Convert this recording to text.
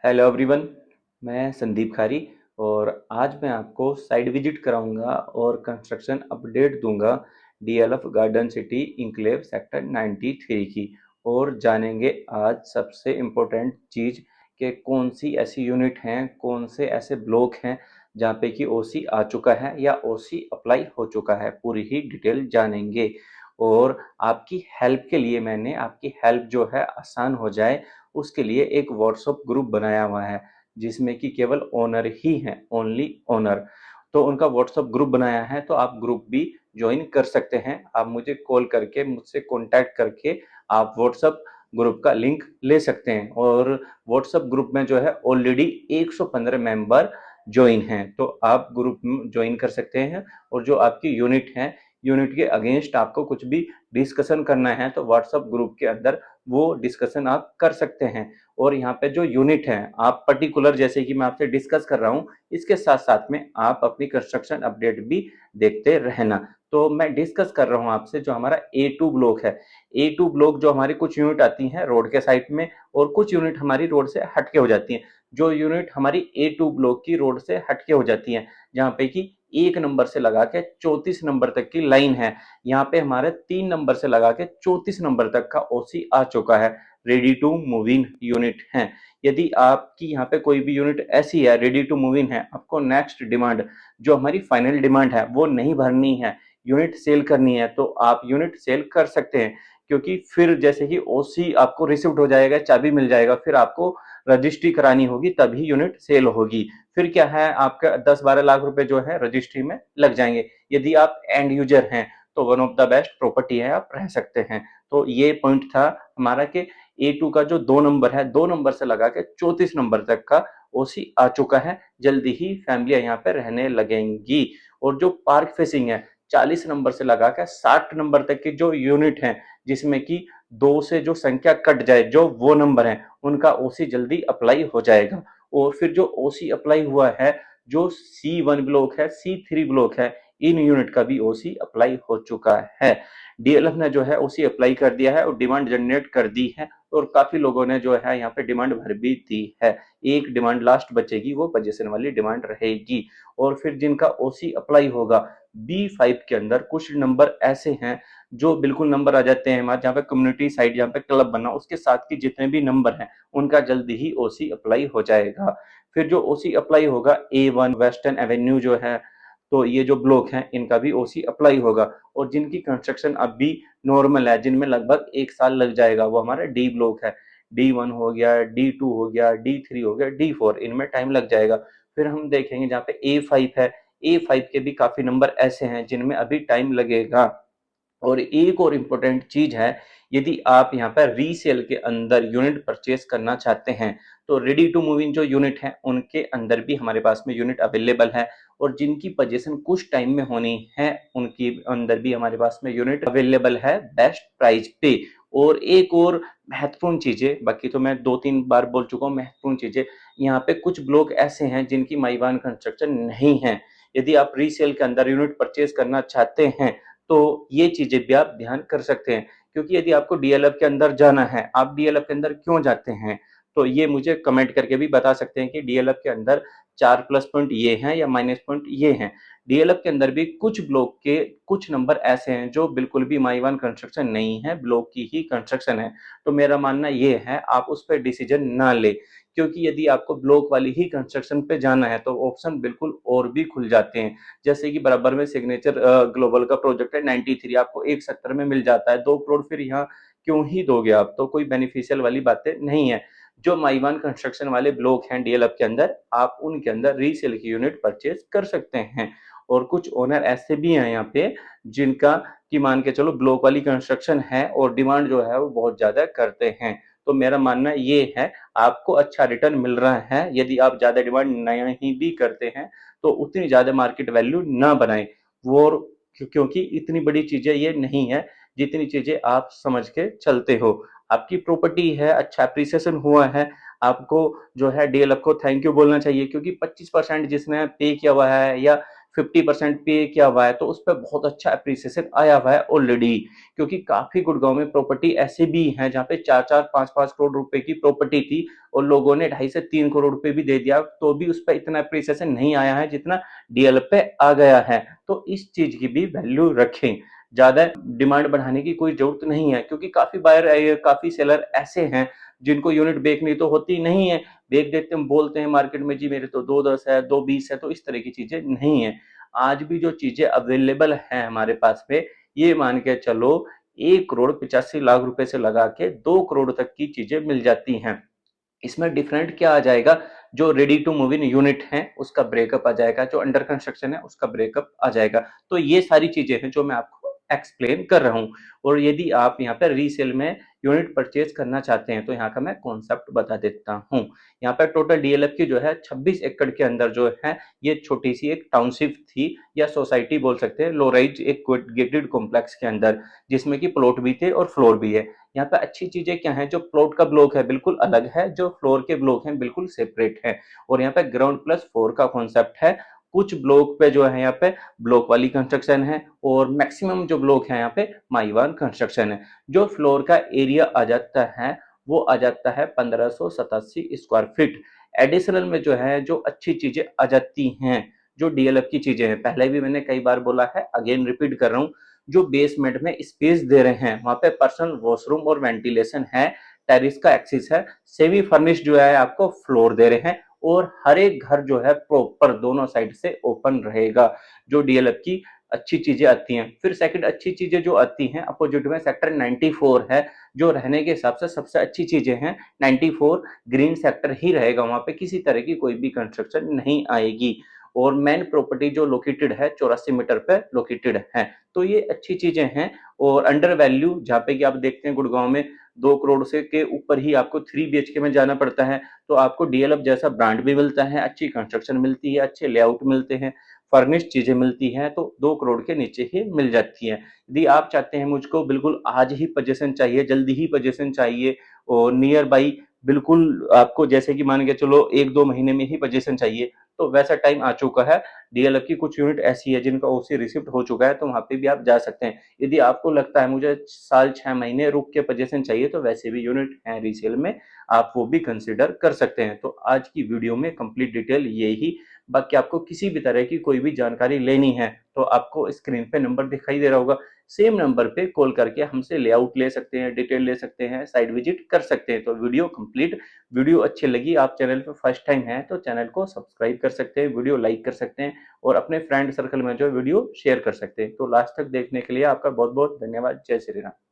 Hello everyone. मैं संदीप खारी और आज मैं आपको साइट विजिट कराऊंगा और कंस्ट्रक्शन अपडेट दूंगा DLF garden city enclave sector 93 की। और जानेंगे आज सबसे इम्पोर्टेंट चीज़ कि कौन सी ऐसी यूनिट हैं, कौन से ऐसे ब्लॉक हैं जहाँ पे कि ओसी आ चुका है या ओसी अप्लाई हो चुका है। पूरी ही डिटेल जानेंगे और आपकी हेल्प के लिए मैंने आपकी हेल्प जो है आसान हो जाए उसके लिए एक व्हाट्सएप ग्रुप बनाया हुआ है जिसमें कि केवल ओनर ही हैं, ओनली ओनर। तो उनका व्हाट्सएप ग्रुप बनाया है, तो आप ग्रुप भी ज्वाइन कर सकते हैं। आप मुझे कॉल करके मुझसे कांटेक्ट करके आप व्हाट्सएप ग्रुप का लिंक ले सकते हैं। और व्हाट्सएप ग्रुप में जो है ऑलरेडी 115 मेंबर ज्वाइन हैं, तो आप ग्रुप में ज्वाइन कर सकते हैं। और जो आपकी यूनिट है, यूनिट के अगेंस्ट आपको कुछ भी डिस्कशन करना है तो व्हाट्सएप ग्रुप के अंदर वो डिस्कशन आप कर सकते हैं। और यहाँ पे जो यूनिट है आप पर्टिकुलर, जैसे कि मैं आपसे डिस्कस कर रहा हूँ, इसके साथ साथ में आप अपनी कंस्ट्रक्शन अपडेट भी देखते रहना। तो मैं डिस्कस कर रहा हूँ आपसे जो हमारा A2 ब्लॉक है। A2 ब्लॉक जो हमारी कुछ यूनिट आती हैं रोड के साइड में और कुछ यूनिट हमारी रोड से हटके हो जाती हैं। जो यूनिट हमारी A2 ब्लॉक की रोड से हटके हो जाती हैं, जहाँ पे कि 1 नंबर से लगा के 34 नंबर तक की लाइन है, यहाँ पे हमारे 3 नंबर से लगा के 34 नंबर तक का ओसी आ चुका है। Ready to move in unit है। यदि आपकी यहाँ पे कोई भी यूनिट ऐसी है रेडी टू मूव इन है, आपको नेक्स्ट डिमांड जो हमारी फाइनल डिमांड है वो नहीं भरनी है, यूनिट सेल करनी है, तो आप यूनिट सेल कर सकते हैं। क्योंकि फिर जैसे ही ओसी आपको रिसिप्ट हो जाएगा, चाबी मिल जाएगा, फिर आपको रजिस्ट्री करानी होगी तभी यूनिट सेल होगी। फिर क्या है, आपका 10-12 लाख रुपए जो है रजिस्ट्री में लग जाएंगे। यदि आप एंड यूजर हैं तो one of the best property है, आप रह सकते हैं। तो ये पॉइंट था हमारा कि A2 का जो 2 नंबर है, 2 नंबर से लगा के 34 नंबर तक का ओसी आ चुका है। जल्दी ही फैमिलियां यहाँ पे रहने लगेंगी। और जो पार्क फेसिंग है, 40 नंबर से लगा के 60 नंबर तक की जो यूनिट है, जिसमें कि 2 से जो संख्या कट जाए, जो वो नंबर है, उनका ओसी जल्दी अप्लाई हो जाएगा। और फिर जो ओसी अप्लाई हुआ है, जो C1 ब्लॉक है, C3 ब्लॉक है, इन यूनिट का भी ओसी अप्लाई हो चुका है। डीएलएफ ने जो है ओसी अप्लाई कर दिया है और डिमांड जनरेट कर दी है। और काफी लोगों ने जो है यहाँ पे डिमांड भर भी दी है। एक डिमांड लास्ट बचेगी, वो पोजीशन वाली डिमांड रहेगी। और फिर जिनका ओसी अप्लाई होगा, B5 के अंदर कुछ नंबर ऐसे हैं जो बिल्कुल नंबर आ जाते हैं हमारे, जहाँ पे कम्युनिटी साइड, जहाँ पे क्लब बना, उसके साथ की जितने भी नंबर हैं उनका जल्दी ही ओसी अप्लाई हो जाएगा। फिर जो ओसी अप्लाई होगा, A1 वेस्टर्न एवेन्यू जो है, तो ये जो ब्लॉक हैं इनका भी ओसी अप्लाई होगा। और जिनकी कंस्ट्रक्शन अभी नॉर्मल है, जिनमें लगभग 1 साल लग जाएगा, वो हमारा डी ब्लॉक है। D1 हो गया, D2 हो गया, D3 हो गया, D4, इनमें टाइम लग जाएगा। फिर हम देखेंगे जहाँ पे A5 है, A5 के भी काफी नंबर ऐसे हैं जिनमें अभी टाइम लगेगा। और एक और इम्पोर्टेंट चीज है, यदि आप यहाँ पर रीसेल के अंदर यूनिट परचेज करना चाहते हैं तो रेडी टू मूव इन जो यूनिट है उनके अंदर भी हमारे पास में यूनिट अवेलेबल है। और जिनकी पोजीशन कुछ टाइम में होनी है उनकी अंदर भी हमारे पास में यूनिट अवेलेबल है बेस्ट प्राइस पे। और एक और महत्वपूर्ण चीजें, बाकी तो मैं 2-3 बार बोल चुका हूँ, महत्वपूर्ण चीजें, यहाँ पे कुछ ब्लॉक ऐसे हैं जिनकी माईवान कंस्ट्रक्शन नहीं है। यदि आप रीसेल के अंदर यूनिट परचेज करना चाहते हैं तो ये चीजें भी आप ध्यान कर सकते हैं। क्योंकि यदि आपको डीएलएफ के अंदर जाना है, आप डीएलएफ के अंदर क्यों जाते हैं, तो ये मुझे कमेंट करके भी बता सकते हैं कि डीएलएफ के अंदर 4 प्लस पॉइंट ये हैं या माइनस पॉइंट ये हैं। डीएलएफ के अंदर भी कुछ ब्लॉक के कुछ नंबर ऐसे हैं जो बिल्कुल भी माईवान कंस्ट्रक्शन नहीं है, ब्लॉक की ही कंस्ट्रक्शन है। तो मेरा मानना ये है आप उस पर डिसीजन ना ले। क्योंकि यदि आपको ब्लॉक वाली ही कंस्ट्रक्शन पे जाना है तो ऑप्शन बिल्कुल और भी खुल जाते हैं। जैसे कि बराबर में सिग्नेचर ग्लोबल का प्रोजेक्ट है 93, आपको 170 में मिल जाता है, 2 करोड़ फिर यहाँ क्यों ही दोगे आप, तो कोई बेनिफिशियल वाली बातें नहीं है। जो माईवान कंस्ट्रक्शन वाले ब्लॉक हैं डीएलएफ के अंदर, आप उनके अंदर रीसेल की यूनिट परचेज कर सकते हैं। और कुछ ओनर ऐसे भी हैं यहाँ पे जिनका कि मान के चलो ब्लॉक वाली कंस्ट्रक्शन है और डिमांड जो है वो बहुत ज्यादा करते हैं। तो मेरा मानना ये है आपको अच्छा रिटर्न मिल रहा है। यदि आप ज्यादा डिमांड नहीं भी करते हैं तो उतनी ज्यादा मार्केट वैल्यू ना बनाए वो, क्योंकि इतनी बड़ी चीजें ये नहीं है जितनी चीजें आप समझ के चलते हो। आपकी प्रॉपर्टी है, अच्छा अप्रिसिएशन हुआ है, आपको जो है डीएलएफ को थैंक यू बोलना चाहिए। क्योंकि 25% जिसने पे किया हुआ है या 50% पे किया हुआ है, तो उस पर बहुत अच्छा अप्रिसिएशन आया हुआ है ऑलरेडी। क्योंकि काफी गुड़गांव में प्रॉपर्टी ऐसे भी हैं जहाँ पे 4-4 5-5 करोड़ रुपए की प्रॉपर्टी थी और लोगों ने 2.5 से 3 करोड़ रुपए भी दे दिया, तो भी उस पर इतना अप्रिसिएशन नहीं आया है जितना डीएलएफ पे आ गया है। तो इस चीज की भी वैल्यू रखें, ज्यादा डिमांड बढ़ाने की कोई जरूरत नहीं है, क्योंकि काफी बायर काफी सेलर ऐसे हैं जिनको यूनिट बेचनी तो होती नहीं है, बेच देते हैं, बोलते हैं मार्केट में जी मेरे तो 210 है, 220 है, तो इस तरह की चीजें नहीं है। आज भी जो चीजें अवेलेबल हैं हमारे पास में, ये मान के चलो 1,85 लाख रुपए से लगा के 2 करोड़ तक की चीजें मिल जाती हैं। इसमें डिफरेंट क्या आ जाएगा, जो ready to move in unit है उसका ब्रेकअप आ जाएगा, जो अंडर कंस्ट्रक्शन है उसका ब्रेकअप आ जाएगा। तो ये सारी चीजें हैं जो मैं आपको एक्सप्लेन कर रहा हूँ। और यदि आप यहाँ पर रीसेल में यूनिट परचेज करना चाहते हैं तो यहाँ का मैं कॉन्सेप्ट बता देता हूँ। यहाँ पर टोटल डीएलएफ की जो है 26 एकड़ के अंदर जो है, ये छोटी सी एक टाउनशिप थी या सोसाइटी बोल सकते हैं, लोराइज एक गेटेड कॉम्प्लेक्स के अंदर, जिसमें कि प्लॉट भी थे और फ्लोर भी है। यहाँ पे अच्छी चीजें क्या है, जो प्लॉट का ब्लॉक है बिल्कुल अलग है, जो फ्लोर के ब्लॉक हैं बिल्कुल सेपरेट है। और यहाँ पे ग्राउंड प्लस 4 का कॉन्सेप्ट है। कुछ ब्लॉक पे जो है यहाँ पे ब्लॉक वाली कंस्ट्रक्शन है और मैक्सिमम जो ब्लॉक है यहाँ पे माईवान कंस्ट्रक्शन है। जो फ्लोर का एरिया आ जाता है वो आ जाता है 1587 स्क्वायर फीट। एडिशनल में जो है जो अच्छी चीजें आ जाती हैं, जो डीएलएफ की चीजें हैं, पहले भी मैंने कई बार बोला है, अगेन रिपीट कर रहा हूँ, जो बेसमेंट में स्पेस दे रहे हैं वहां पे पर्सनल वॉशरूम और वेंटिलेशन है, टेरिस का एक्सेस है, सेमी फर्निश्ड जो है आपको फ्लोर दे रहे हैं, और हर एक घर जो है प्रॉपर दोनों साइड से ओपन रहेगा। जो डीएलएफ की अच्छी चीजें आती हैं। फिर सेकंड अच्छी चीजें जो आती हैं, अपोजिट में सेक्टर 94 है, जो रहने के हिसाब से सबसे अच्छी चीजें हैं। 94 ग्रीन सेक्टर ही रहेगा, वहां पे किसी तरह की कोई भी कंस्ट्रक्शन नहीं आएगी। और मेन प्रॉपर्टी जो लोकेटेड है 84 मीटर पे लोकेटेड है। तो ये अच्छी चीजें हैं। और अंडर वैल्यू जहाँ पे कि आप देखते हैं गुड़गांव में 2 करोड़ से के ऊपर ही आपको 3 बीएचके में जाना पड़ता है, तो आपको डीएलएफ जैसा ब्रांड भी मिलता है, अच्छी कंस्ट्रक्शन मिलती है, अच्छे लेआउट मिलते हैं, फर्निश्ड चीजें मिलती हैं, तो 2 करोड़ के नीचे ही मिल जाती है। यदि आप चाहते हैं मुझको बिल्कुल आज ही पोजीशन चाहिए, जल्दी ही पोजीशन चाहिए और नियर बाई बिल्कुल आपको जैसे कि मान के चलो 1-2 महीने में ही पोजीशन चाहिए, तो वैसा टाइम आ चुका है। डीएलएफ की कुछ यूनिट ऐसी है जिनका ओसी रिसिप्ट हो चुका है, तो वहां पे भी आप जा सकते हैं। यदि आपको लगता है मुझे साल 6 महीने रुक के पोजीशन चाहिए, तो वैसे भी यूनिट हैं रीसेल में, आप वो भी कंसिडर कर सकते हैं। तो आज की वीडियो में कंप्लीट डिटेल ये ही। बाकी आपको किसी भी तरह की कोई भी जानकारी लेनी है तो आपको स्क्रीन पे नंबर दिखाई दे रहा होगा, सेम नंबर पे कॉल करके हमसे लेआउट ले सकते हैं, डिटेल ले सकते हैं, साइट विजिट कर सकते हैं। तो वीडियो कंप्लीट। वीडियो अच्छी लगी, आप चैनल पे फर्स्ट टाइम है तो चैनल को सब्सक्राइब कर सकते हैं, वीडियो लाइक कर सकते हैं और अपने फ्रेंड सर्कल में जो वीडियो शेयर कर सकते हैं। तो लास्ट तक देखने के लिए आपका बहुत बहुत धन्यवाद। जय श्री राम।